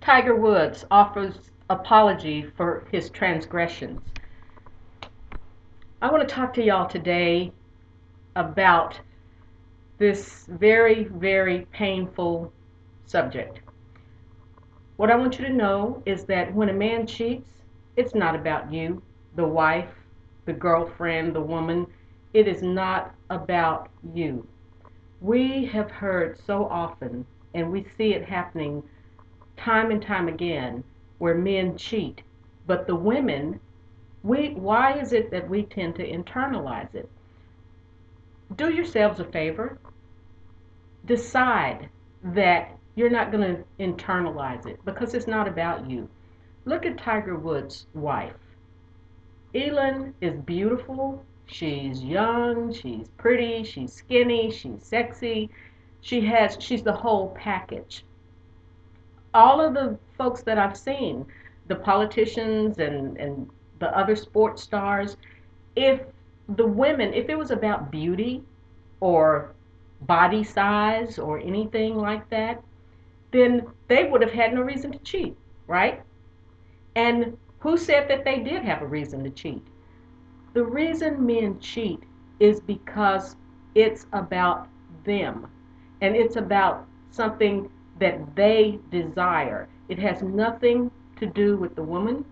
Tiger Woods offers apology for his transgressions. I want to talk to y'all today about this very, very painful subject. What I want you to know is that when a man cheats, it's not about you, the wife, the girlfriend, the woman. It is not about you. We have heard so often, and we see it happening time and time again, where men cheat. But the women, why is it that we tend to internalize it? Do yourselves a favor. Decide that you're not going to internalize it because it's not about you. Look at Tiger Woods' wife. Elin is beautiful. She's young, she's pretty, she's skinny, she's sexy. She's the whole package. All of the folks that I've seen, the politicians and the other sports stars, if if it was about beauty or body size or anything like that, then they would have had no reason to cheat, right? And who said that they did have a reason to cheat? The reason men cheat is because it's about them and it's about something that they desire. It has nothing to do with the woman.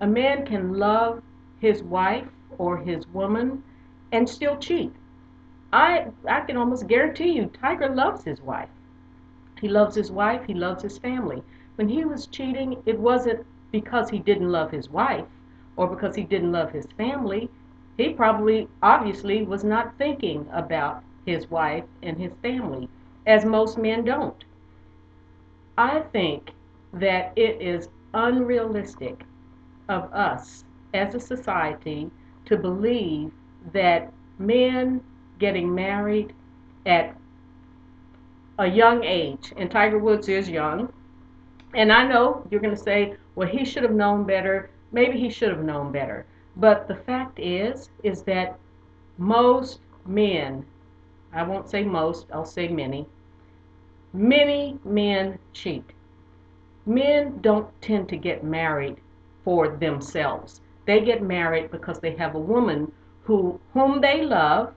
A man can love his wife or his woman and still cheat. I can almost guarantee you Tiger loves his wife. He loves his wife, he loves his family. When he was cheating, it wasn't because he didn't love his wife or because he didn't love his family. He probably, obviously, was not thinking about his wife and his family, as most men don't. I think that it is unrealistic of us as a society to believe that men getting married at a young age, and Tiger Woods is young, and I know you're going to say, well, he should have known better. Maybe he should have known better. But the fact is that most men, I won't say most, I'll say many men cheat. Men don't tend to get married for themselves. They get married because they have a woman whom they love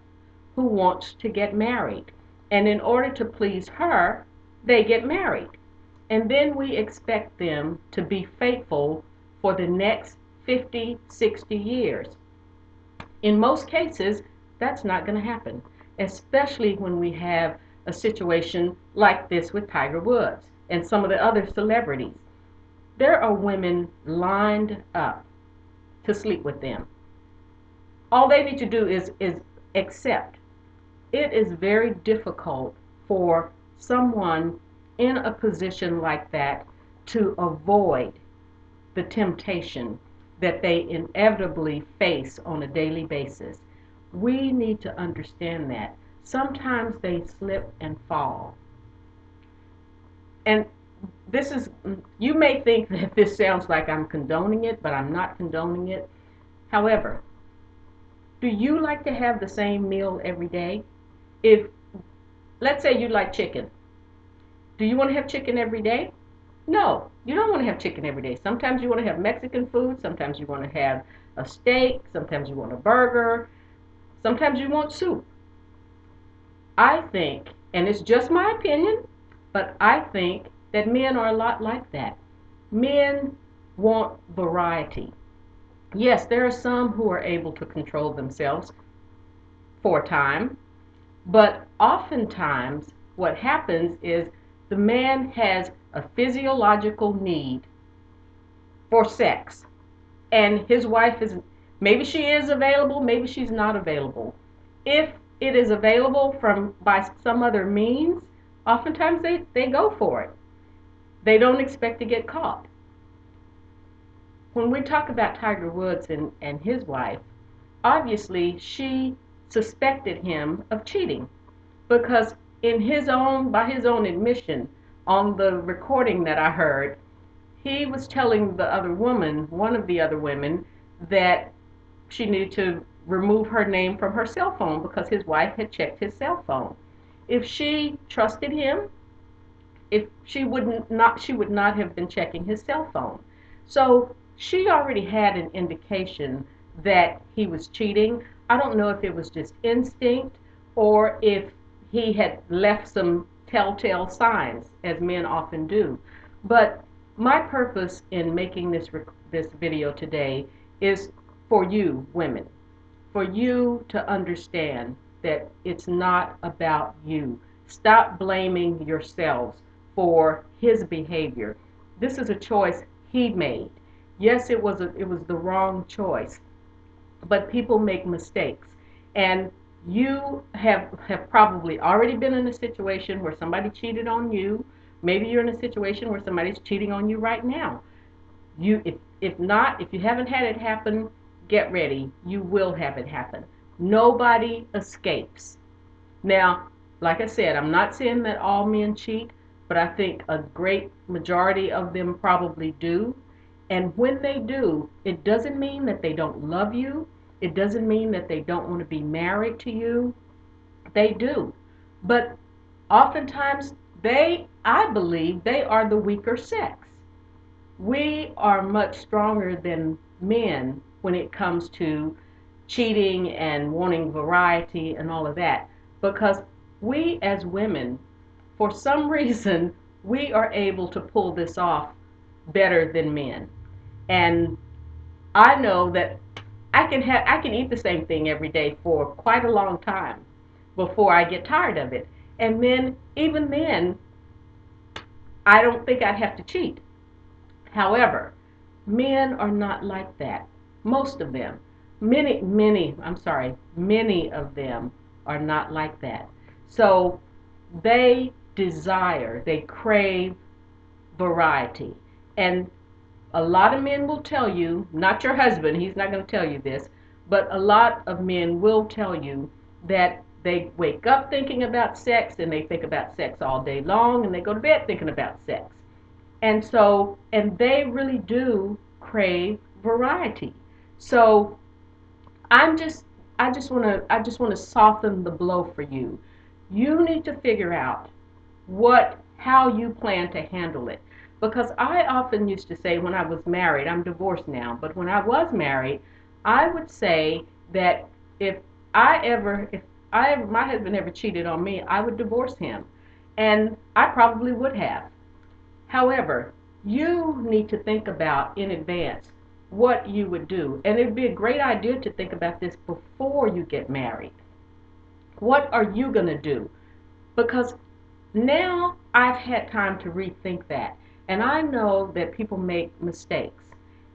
who wants to get married. And in order to please her, they get married. And then we expect them to be faithful for the next 50, 60 years. In most cases, that's not going to happen, especially when we have a situation like this with Tiger Woods and some of the other celebrities. There are women lined up to sleep with them. All they need to do is accept. It is very difficult for someone in a position like that to avoid the temptation that they inevitably face on a daily basis. We need to understand that. Sometimes they slip and fall. And this is, you may think that this sounds like I'm condoning it, but I'm not condoning it. However, do you like to have the same meal every day? If, let's say you like chicken, do you want to have chicken every day? No, you don't want to have chicken every day. Sometimes you want to have Mexican food, sometimes you want to have a steak, sometimes you want a burger, sometimes you want soup. I think, and it's just my opinion, but I think that men are a lot like that. Men want variety. Yes, there are some who are able to control themselves for a time, but oftentimes what happens is the man has a physiological need for sex, and his wife is, maybe she is available, maybe she's not available. If it is available from by some other means, oftentimes they go for it. They don't expect to get caught. When we talk about Tiger Woods and his wife, obviously she suspected him of cheating because by his own admission, on the recording that I heard, he was telling the other woman, one of the other women, that she needed to remove her name from her cell phone because his wife had checked his cell phone. If she trusted him, if she would not have been checking his cell phone. So she already had an indication that he was cheating. I don't know if it was just instinct or if he had left some telltale signs, as men often do. But my purpose in making this video today is for you women, for you to understand that it's not about you. Stop blaming yourselves for his behavior. This is a choice he made. Yes, it was the wrong choice, but people make mistakes. And you have probably already been in a situation where somebody cheated on you. Maybe you're in a situation where somebody's cheating on you right now. If not, if you haven't had it happen, get ready. You will have it happen. Nobody escapes. Now, like I said, I'm not saying that all men cheat, but I think a great majority of them probably do. And when they do, it doesn't mean that they don't love you. It doesn't mean that they don't want to be married to you. They do. But oftentimes, I believe, they are the weaker sex. We are much stronger than men when it comes to cheating and wanting variety and all of that, because we as women, for some reason, we are able to pull this off better than men. And I know that I can eat the same thing every day for quite a long time before I get tired of it. And then even then, I don't think I'd have to cheat. However, men are not like that. Most of them. Many of them are not like that. So they crave variety. And a lot of men will tell you, not your husband, he's not going to tell you this, but a lot of men will tell you that they wake up thinking about sex and they think about sex all day long and they go to bed thinking about sex. And they really do crave variety. So I'm just, I just want to soften the blow for you. You need to figure out how you plan to handle it. Because I often used to say when I was married, I'm divorced now, but when I was married, I would say that if if my husband ever cheated on me, I would divorce him. And I probably would have. However, you need to think about in advance what you would do. And it'd be a great idea to think about this before you get married. What are you going to do? Because now I've had time to rethink that. And I know that people make mistakes.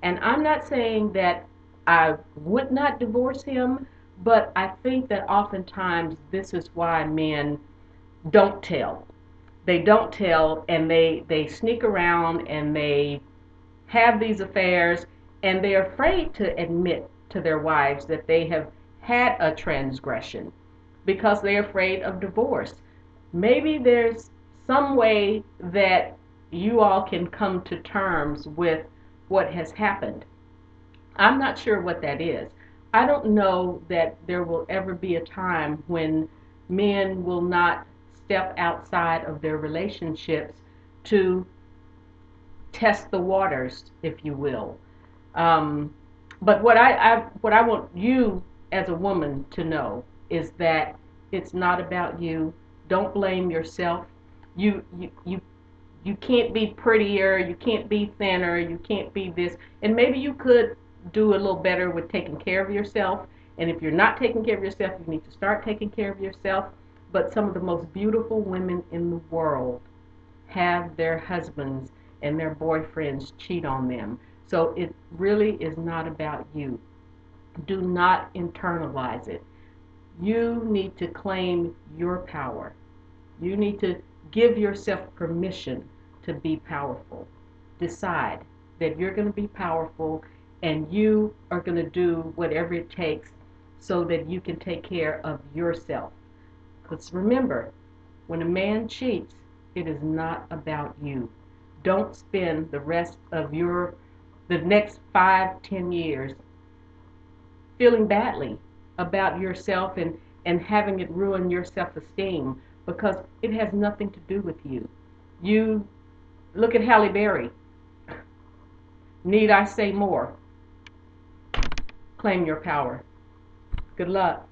And I'm not saying that I would not divorce him, but I think that oftentimes this is why men don't tell. They don't tell, and they sneak around and they have these affairs, and they're afraid to admit to their wives that they have had a transgression because they're afraid of divorce. Maybe there's some way that you all can come to terms with what has happened. I'm not sure what that is. I don't know that there will ever be a time when men will not step outside of their relationships to test the waters, if you will. Um, but what I want you as a woman to know is that it's not about you. Don't blame yourself. You can't be prettier. You can't be thinner. You can't be this. And maybe you could do a little better with taking care of yourself. And if you're not taking care of yourself, you need to start taking care of yourself. But some of the most beautiful women in the world have their husbands and their boyfriends cheat on them. So it really is not about you. Do not internalize it. You need to claim your power. You need to give yourself permission to be powerful. Decide that you're going to be powerful and you are going to do whatever it takes so that you can take care of yourself. Because remember, when a man cheats, it is not about you. Don't spend the next 5, 10 years feeling badly about yourself and having it ruin your self-esteem because it has nothing to do with you. You look at Halle Berry. Need I say more? Claim your power. Good luck.